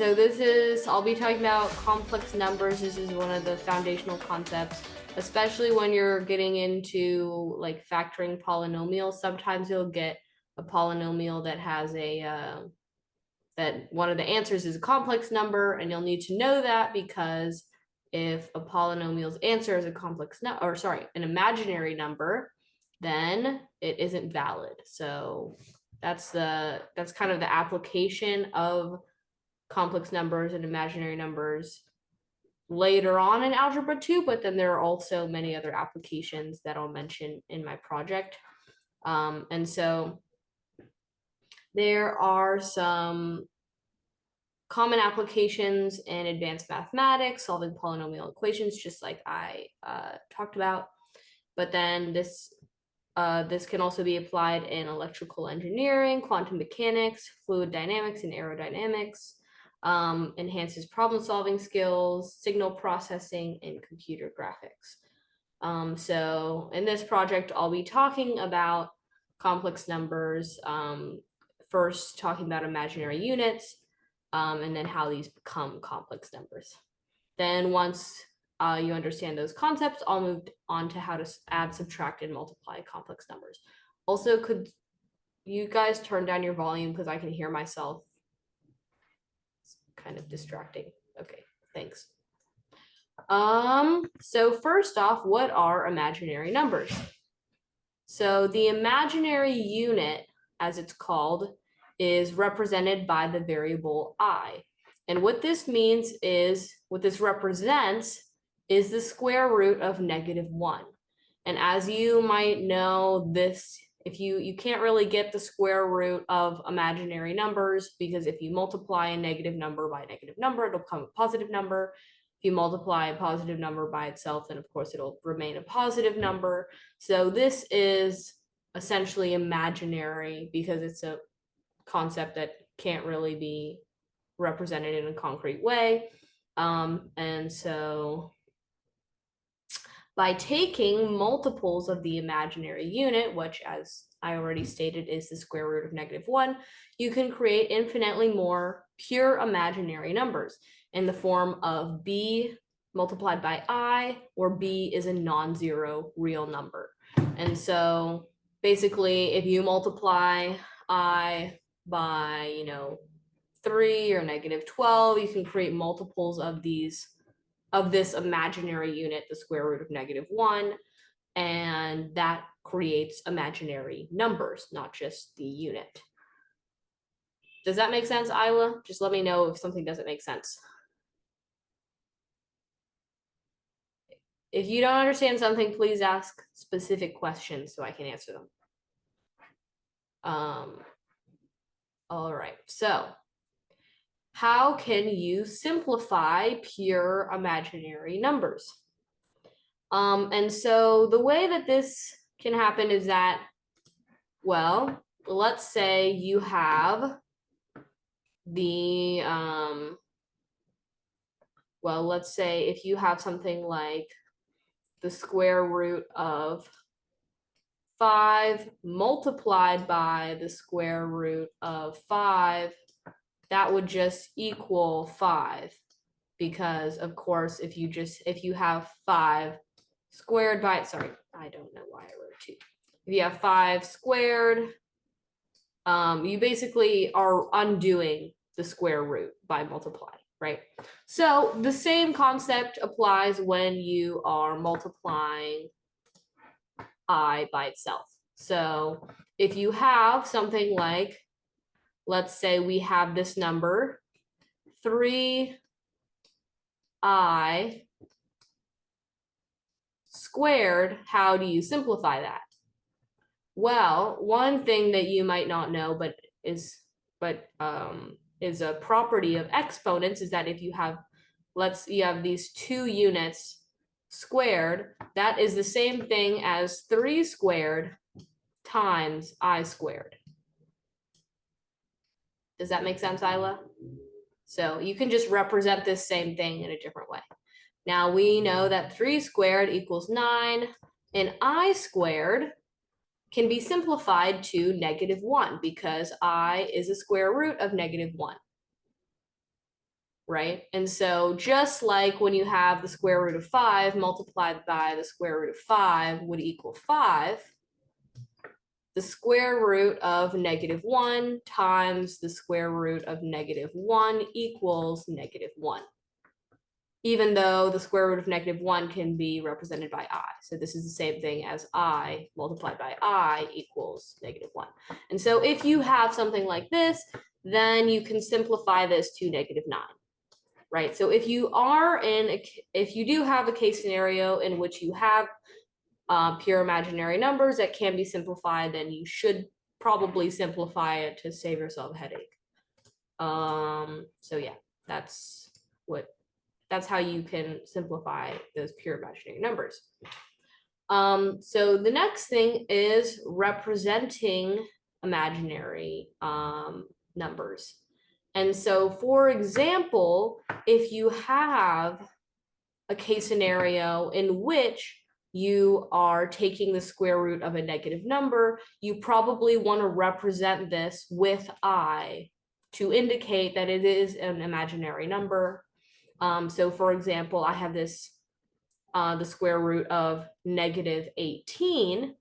so I'll be talking about complex numbers. This is one of the foundational concepts, especially when you're getting into like factoring polynomials. Sometimes you'll get a polynomial that has that one of the answers is a complex number, and you'll need to know that because if a polynomial's answer is a an imaginary number, then it isn't valid. So that's kind of the application of complex numbers and imaginary numbers later on in Algebra 2, but then there are also many other applications that I'll mention in my project. And so there are some common applications in advanced mathematics, solving polynomial equations, just like I talked about. But then this can also be applied in electrical engineering, quantum mechanics, fluid dynamics, and aerodynamics. Enhances problem-solving skills, signal processing, and computer graphics. So in this project, I'll be talking about complex numbers, first talking about imaginary units, and then how these become complex numbers. Then once you understand those concepts, I'll move on to how to add, subtract, and multiply complex numbers. Also, could you guys turn down your volume because I can hear myself? It's kind of distracting. Okay, thanks. So first off, what are imaginary numbers? So the imaginary unit, as it's called, is represented by the variable I. And what this means is, what this represents is the square root of -1. And as you might know, this, if you can't really get the square root of imaginary numbers, because if you multiply a negative number by a negative number, it'll become a positive number. If you multiply a positive number by itself, then of course it'll remain a positive number. So this is essentially imaginary because it's a concept that can't really be represented in a concrete way. And so by taking multiples of the imaginary unit, which as I already stated is the square root of -1, you can create infinitely more pure imaginary numbers in the form of b multiplied by I, or b is a non-zero real number. And so basically, if you multiply I by 3 or -12, you can create multiples of this imaginary unit, the square root of -1, and that creates imaginary numbers, not just the unit. Does that make sense, Isla? Just let me know if something doesn't make sense. If you don't understand something, please ask specific questions so I can answer them. All right, so how can you simplify pure imaginary numbers? And so the way that this can happen is that, well, let's say you have the, well, let's say if you have something like the square root of 5 multiplied by the square root of 5, that would just equal 5. Because of course, if you have 5 squared by, sorry, I don't know why I wrote 2. If you have 5 squared, you basically are undoing the square root by multiplying, right? So the same concept applies when you are multiplying I by itself. So if you have something like, let's say we have this number, 3I squared, how do you simplify that? Well, one thing that you might not know, but is a property of exponents, is that if you have, you have these 2 units squared, that is the same thing as 3 squared times I squared. Does that make sense, Isla? So you can just represent this same thing in a different way. Now we know that 3 squared equals 9, and I squared can be simplified to -1 because I is a square root of -1. right? And so just like when you have the square root of 5 multiplied by the square root of 5 would equal 5, the square root of -1 times the square root of -1 equals -1, even though the square root of -1 can be represented by I. So this is the same thing as I multiplied by I equals -1. And so if you have something like this, then you can simplify this to -9, right? So if you do have a case scenario in which you have pure imaginary numbers that can be simplified, then you should probably simplify it to save yourself a headache. So yeah, that's how you can simplify those pure imaginary numbers. So the next thing is representing imaginary numbers. And so, for example, if you have a case scenario in which you are taking the square root of a negative number, you probably want to represent this with I to indicate that it is an imaginary number. So for example, I have this, the square root of -18,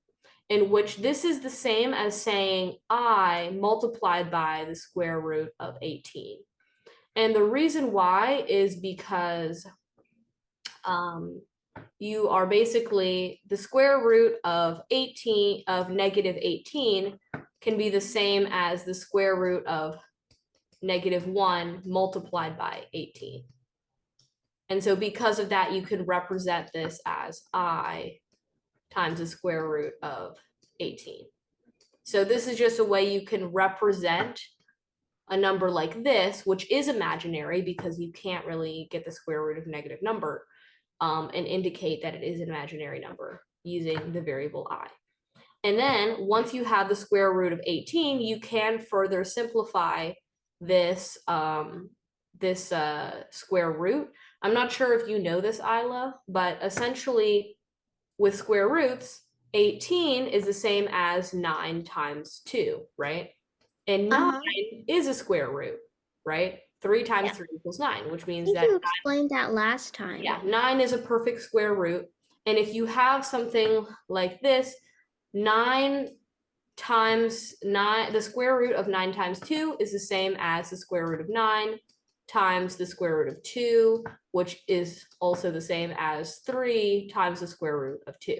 in which this is the same as saying I multiplied by the square root of 18. And the reason why is because you are basically, the square root of -18 can be the same as the square root of -1 multiplied by 18. And so because of that, you can represent this as I times the square root of 18. So this is just a way you can represent a number like this, which is imaginary because you can't really get the square root of a negative number, and indicate that it is an imaginary number using the variable I. And then once you have the square root of 18, you can further simplify this, square root. I'm not sure if you know this, Isla, but essentially with square roots, 18 is the same as 9 times 2, right? And 9 is a square root, right? 3 times 3 equals 9, which means that you explained that last time. Yeah, 9 is a perfect square root. And if you have something like this, 9 times 9, the square root of 9 times 2 is the same as the square root of 9 times the square root of 2, which is also the same as 3 times the square root of 2.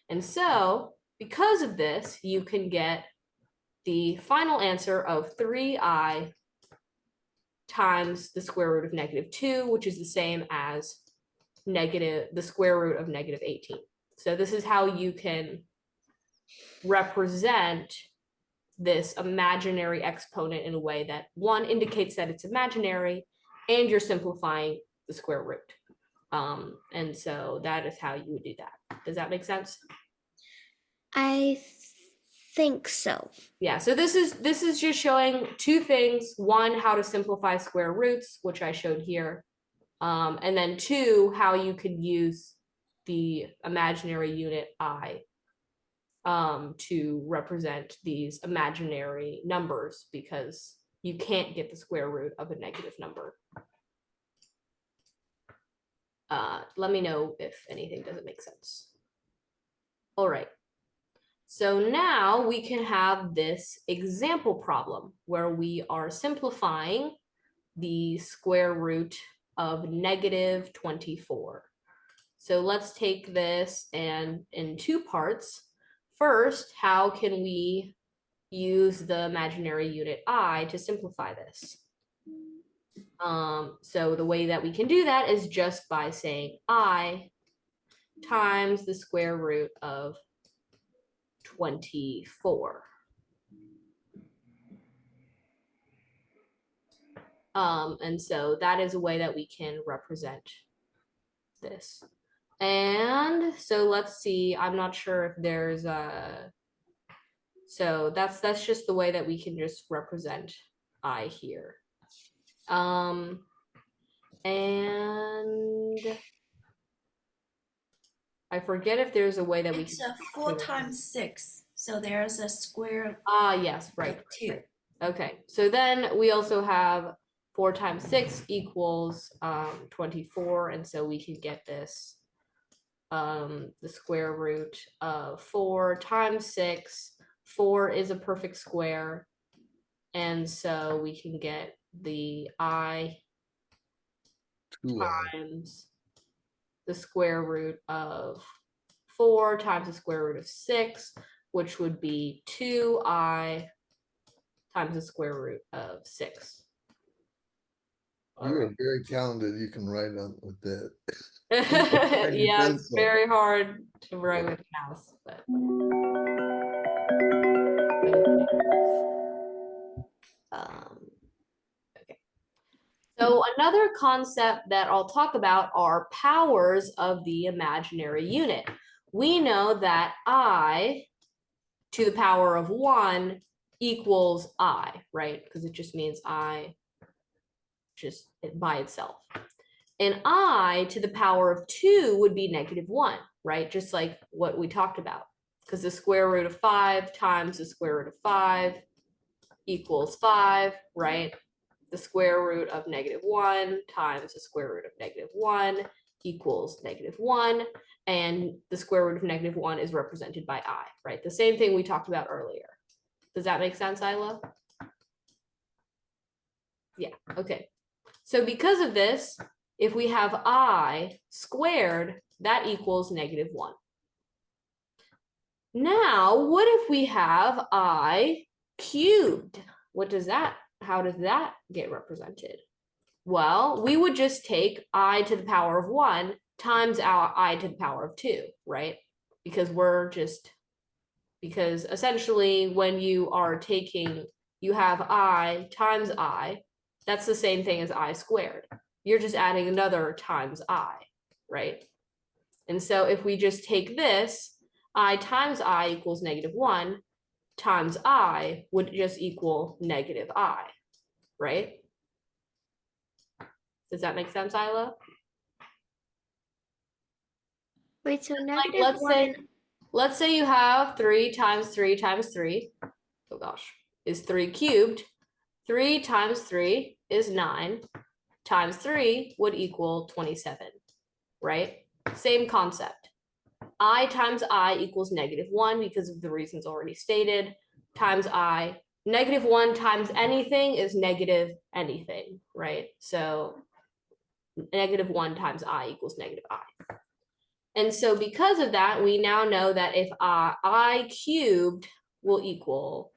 And so, because of this, you can get the final answer of 3I times the square root of -2, which is the same as the square root of -18. So this is how you can represent this imaginary exponent in a way that, one, indicates that it's imaginary, and you're simplifying the square root. And so that is how you would do that. Does that make sense? I think so. Yeah, so this is just showing two things. One, how to simplify square roots, which I showed here. And then two, how you could use the imaginary unit I to represent these imaginary numbers, because you can't get the square root of a negative number. Let me know if anything doesn't make sense. All right. So now we can have this example problem where we are simplifying the square root of -24. So let's take this and in two parts. First, how can we use the imaginary unit I to simplify this? So the way that we can do that is just by saying I times the square root of 24. And so that is a way that we can represent this. And so let's see, I'm not sure if there's a, so that's just the way that we can just represent I here. And I forget if there's a way that it's a 4 times 6, so there's a square. Yes, right. 2. Right. Okay, so then we also have 4 times 6 equals 24, and so we can get this the square root of 4 times 6. 4 is a perfect square, and so we can get the I 2i. times the square root of 4 times the square root of 6, which would be 2i times the square root of 6. You are very talented. You can write on with that. Yeah, it's pencil. very hard to write with mouse, but okay. So another concept that I'll talk about are powers of the imaginary unit. We know that I to the power of 1 equals I, right? Because it just means I just by itself. And I to the power of 2 would be -1, right? Just like what we talked about. Because the square root of 5 times the square root of 5 equals 5, right? The square root of -1 times the square root of -1 equals -1. And the square root of -1 is represented by I, right? The same thing we talked about earlier. Does that make sense, Isla? Yeah, okay. So because of this, if we have I squared, that equals -1. Now, what if we have I cubed? How does that get represented? Well, we would just take I to the power of 1 times our I to the power of 2, right? Because essentially when you are you have I times I, that's the same thing as I squared. You're just adding another times I, right? And so if we just take this, I times I equals -1 times I would just equal -I, right? Does that make sense, Isla? Wait, so Like, -1. let's say you have 3 times 3 times 3. Oh gosh, is 3 cubed. 3 times 3 is 9 times 3 would equal 27, right? Same concept. I times I equals -1 because of the reasons already stated, times I. -1 times anything is negative anything, right? So -1 times I equals -I. And so because of that, we now know that if I cubed will equal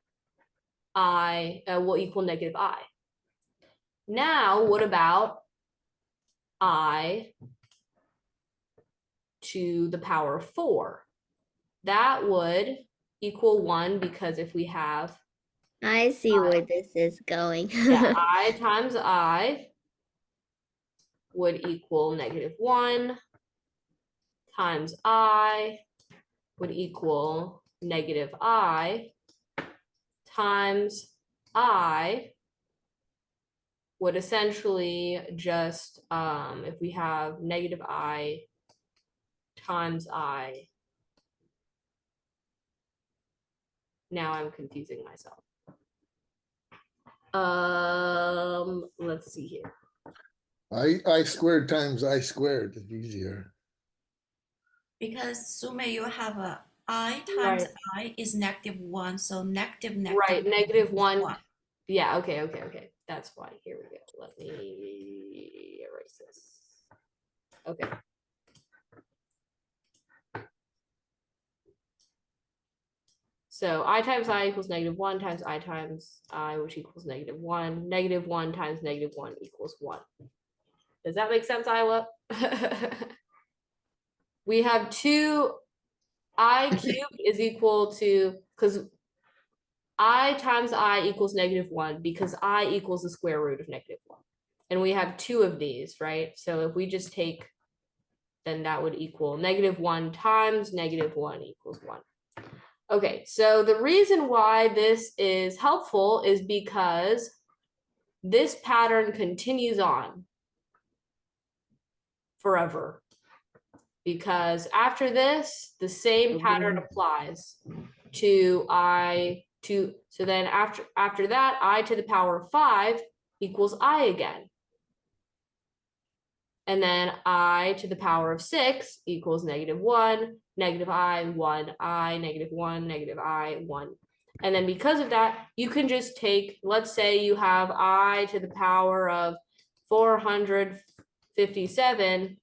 -I. Now, what about I to the power of 4? That would equal 1 because if we have I see where this is going. yeah, I times I would equal -1 times I would equal -I times I would essentially just, if we have -I times I, now I'm confusing myself. Let's see here. I squared times I squared is easier. Because Sumay, you have a I times Right. I is -1, so negative Right, -1. one. Yeah, okay. That's why. Here we go. Let me erase this. Okay. So I times I equals -1 times I times I, which equals -1. -1 times -1 equals 1. Does that make sense, Iowa? We have I cubed is equal to, because I times I equals -1 because I equals the square root of -1. And we have 2 of these, right? So if we just take, then that would equal -1 times -1 equals 1. Okay, so the reason why this is helpful is because this pattern continues on forever. Because after this, the same pattern applies to so then after that, I to the power of 5 equals I again. And then I to the power of 6 equals -1, -I, 1I, -1, -I, 1. And then because of that, you can just take, let's say you have I to the power of 457.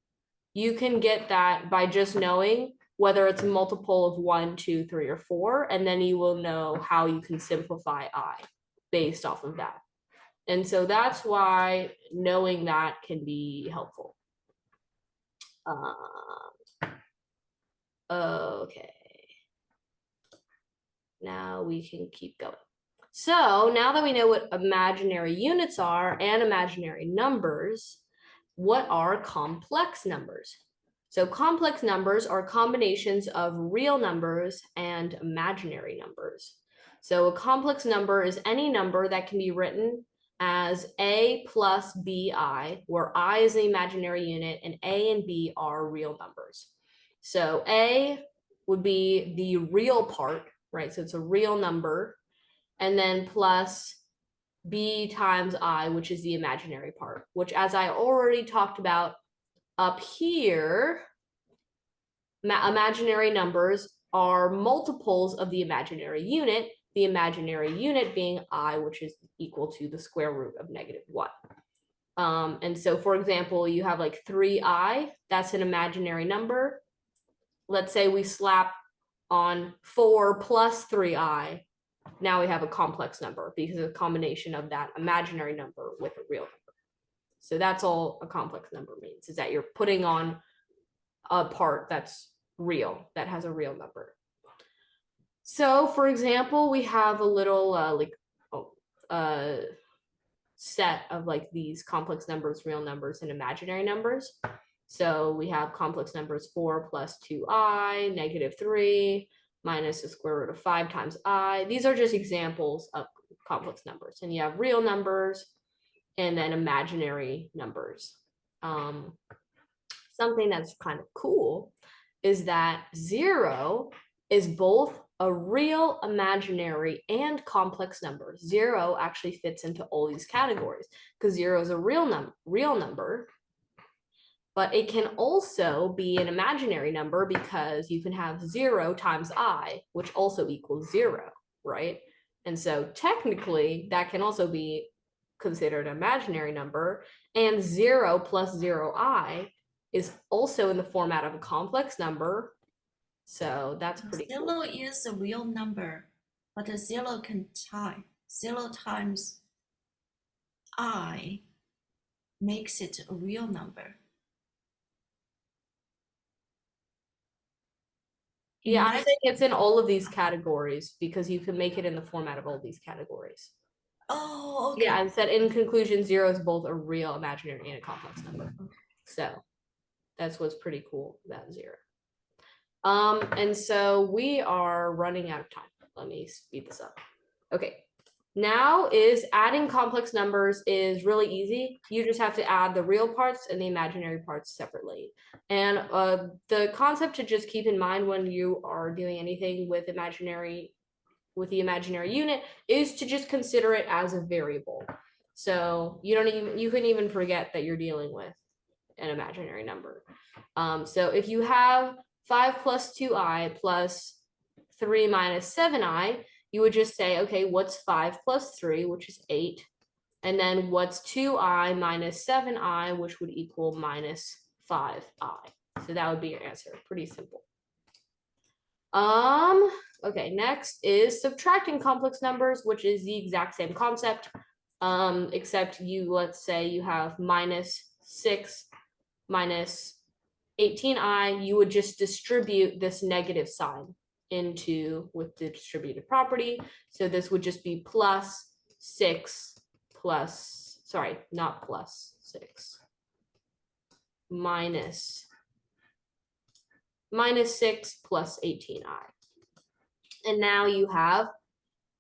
You can get that by just knowing whether it's a multiple of 1, 2, 3, or 4, and then you will know how you can simplify I based off of that. And so that's why knowing that can be helpful. Okay. Now we can keep going. So now that we know what imaginary units are and imaginary numbers, what are complex numbers? So complex numbers are combinations of real numbers and imaginary numbers. So a complex number is any number that can be written as a plus bi, where I is the imaginary unit and a and b are real numbers. So a would be the real part, right? So it's a real number, and then plus b times I, which is the imaginary part, which, as I already talked about up here, imaginary numbers are multiples of the imaginary unit being I, which is equal to the square root of -1. And so, for example, you have like 3i, that's an imaginary number. Let's say we slap on 4 plus 3i. Now we have a complex number because of a combination of that imaginary number with a real number. So that's all a complex number means, is that you're putting on a part that's real, that has a real number. So for example, we have a little set of like these complex numbers, real numbers, and imaginary numbers. So we have complex numbers 4 plus 2i, -3, minus the square root of 5 times I. These are just examples of complex numbers. And you have real numbers and then imaginary numbers. Something that's kind of cool is that 0 is both a real, imaginary, and complex number. 0 actually fits into all these categories because 0 is a real number, but it can also be an imaginary number because you can have 0 times I, which also equals 0, right? And so technically that can also be considered an imaginary number, and 0 plus 0i is also in the format of a complex number. So that's pretty cool. 0 is a real number, but 0 can time 0 times I makes it a real number. Yeah, I'm saying it's in all of these categories because you can make it in the format of all these categories. Oh, okay. Yeah, I said in conclusion, 0 is both a real, imaginary, and a complex number. So that's what's pretty cool about 0. And so we are running out of time. Let me speed this up. Okay. Now is adding complex numbers is really easy. You just have to add the real parts and the imaginary parts separately. And the concept to just keep in mind when you are doing anything with the imaginary unit is to just consider it as a variable. So you can even forget that you're dealing with an imaginary number. So if you have 5 plus 2i plus 3 minus 7i, you would just say, okay, what's 5 plus 3, which is 8? And then what's 2i minus 7i, which would equal minus 5i. So that would be your answer. Pretty simple. Okay, next is subtracting complex numbers, which is the exact same concept, except let's say you have minus 6 minus 18i, you would just distribute this negative sign with the distributive property. So this would just be plus 6 plus, sorry, not plus 6, minus 6 plus 18i. And now you have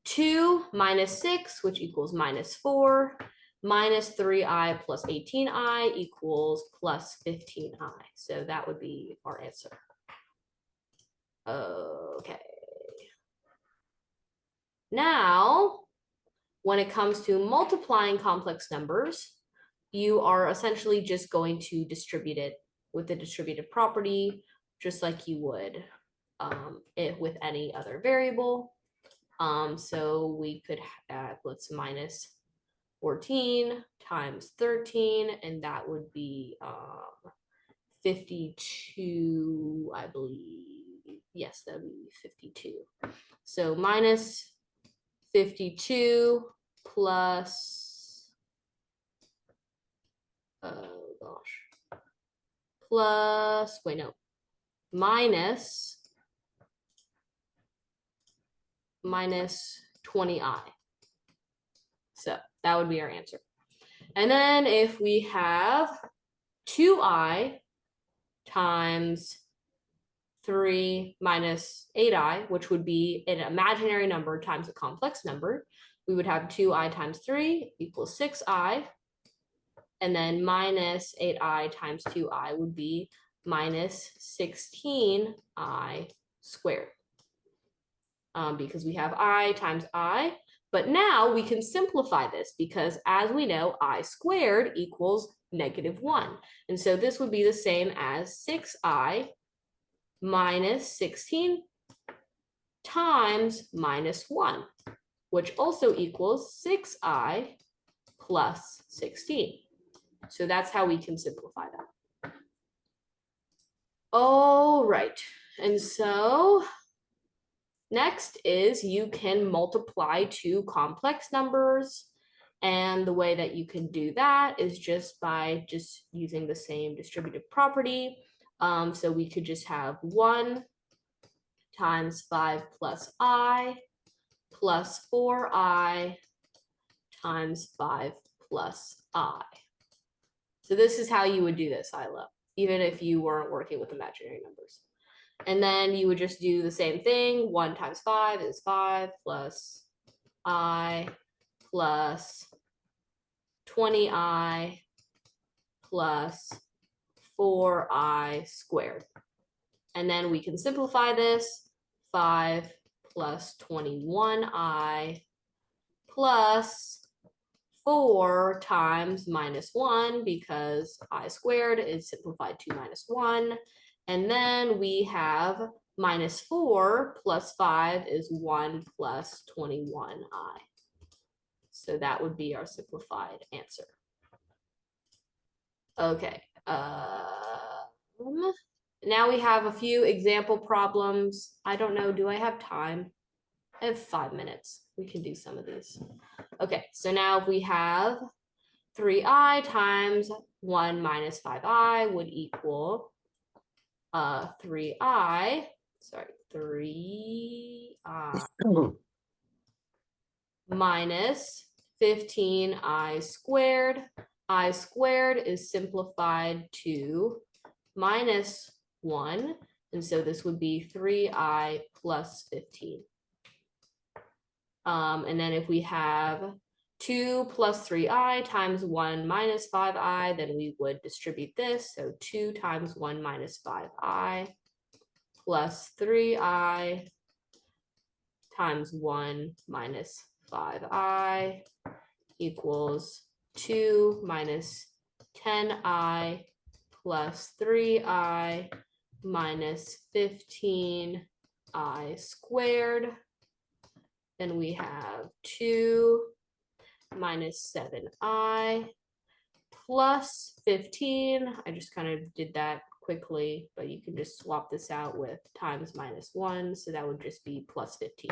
2 minus 6, which equals minus 4, minus 3i plus 18i equals plus 15i. So that would be our answer. Okay. Now when it comes to multiplying complex numbers, you are essentially just going to distribute it with the distributive property, just like you would with any other variable. So we could add, let's minus 14 times 13, and that would be 52, I believe. Yes, that would be 52. So minus 52 plus, oh gosh, plus, wait, no, minus 20i. So that would be our answer. And then if we have 2i times 3 minus 8i, which would be an imaginary number times a complex number, we would have 2i times 3 equals 6i. And then minus 8i times 2i would be minus 16i squared. Because we have I times I. But now we can simplify this because, as we know, I squared equals -1. And so this would be the same as 6i minus 16 times -1, which also equals 6i plus 16. So that's how we can simplify that. All right. And so next is you can multiply two complex numbers. And the way that you can do that is just by using the same distributive property. So we could just have 1 times 5 plus I plus 4i times 5 plus I. So this is how you would do this, Isla, even if you weren't working with imaginary numbers. And then you would just do the same thing. 1 times 5 is 5 plus I plus 20i plus 4i squared. And then we can simplify this. 5 plus 21i plus 4 times -1, because I squared is simplified to -1. And then we have -4 plus 5 is 1 plus 21i. So that would be our simplified answer. Okay. Now we have a few example problems. I don't know, do I have time? I have 5 minutes. We can do some of these. Okay, so now if we have 3i times 1 minus 5i would equal 3i minus 15i squared. I squared is simplified to -1, and so this would be 3i plus 15. And then if we have 2 plus 3i times 1 minus 5i, then we would distribute this. So 2 times 1 minus 5i plus 3i times 1 minus 5i equals 2 minus 10i plus 3i minus 15i squared. Then we have 2 minus 7i plus 15. I just kind of did that quickly, but you can just swap this out with times -1. So that would just be plus 15.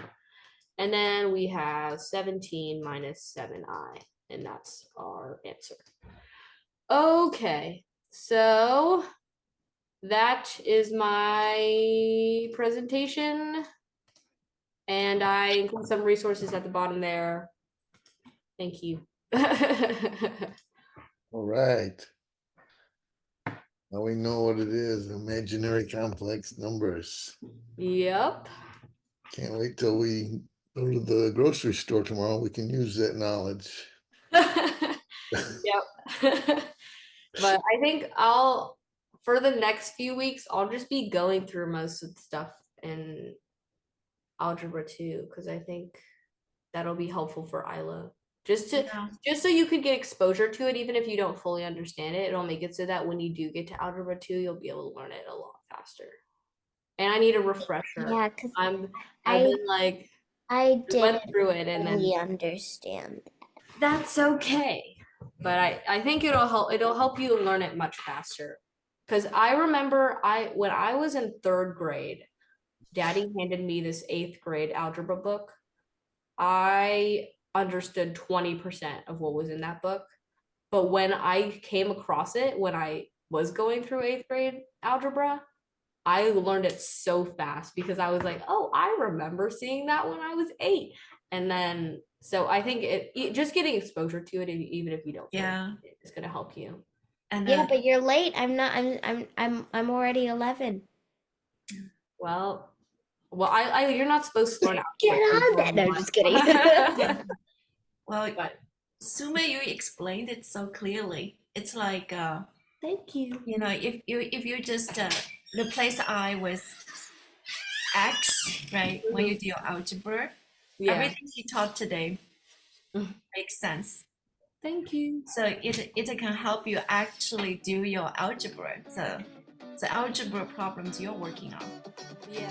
And then we have 17 minus 7i, and that's our answer. Okay, so that is my presentation. And I include some resources at the bottom there. Thank you. All right. Now we know what it is, imaginary complex numbers. Yep. Can't wait till we go to the grocery store tomorrow. We can use that knowledge. Yep. But I think for the next few weeks, I'll just be going through most of the stuff in Algebra 2, because I think that'll be helpful for Isla. just to Yeah. just so you could get exposure to it, even if you don't fully understand it. It'll make it so that when you do get to algebra 2, you'll be able to learn it a lot faster. And I need a refresher. Yeah, because I've I been like I went didn't through it and then fully understand. that's okay. But I think it'll help you learn it much faster. Because I remember when I was in 3rd grade, Daddy handed me this 8th grade algebra book. I understood 20% of what was in that book. But when I came across it, when I was going through 8th grade algebra, I learned it so fast because I was like, oh, I remember seeing that when I was 8. And then, so I think just getting exposure to it, even if you don't, Yeah. it's going to help you. And Yeah, but you're late. I'm not. I'm already 11. Well, you're not supposed to learn Get algebra on that. until No, I'm just kidding. well, But Sumay, you explained it so clearly. It's like thank you. you know, if you just replace I with X, right? When you do your algebra, Yeah. everything you taught today Mhm. makes sense. Thank you. So it can help you actually do your algebra. So the algebra problems you're working on. Yeah.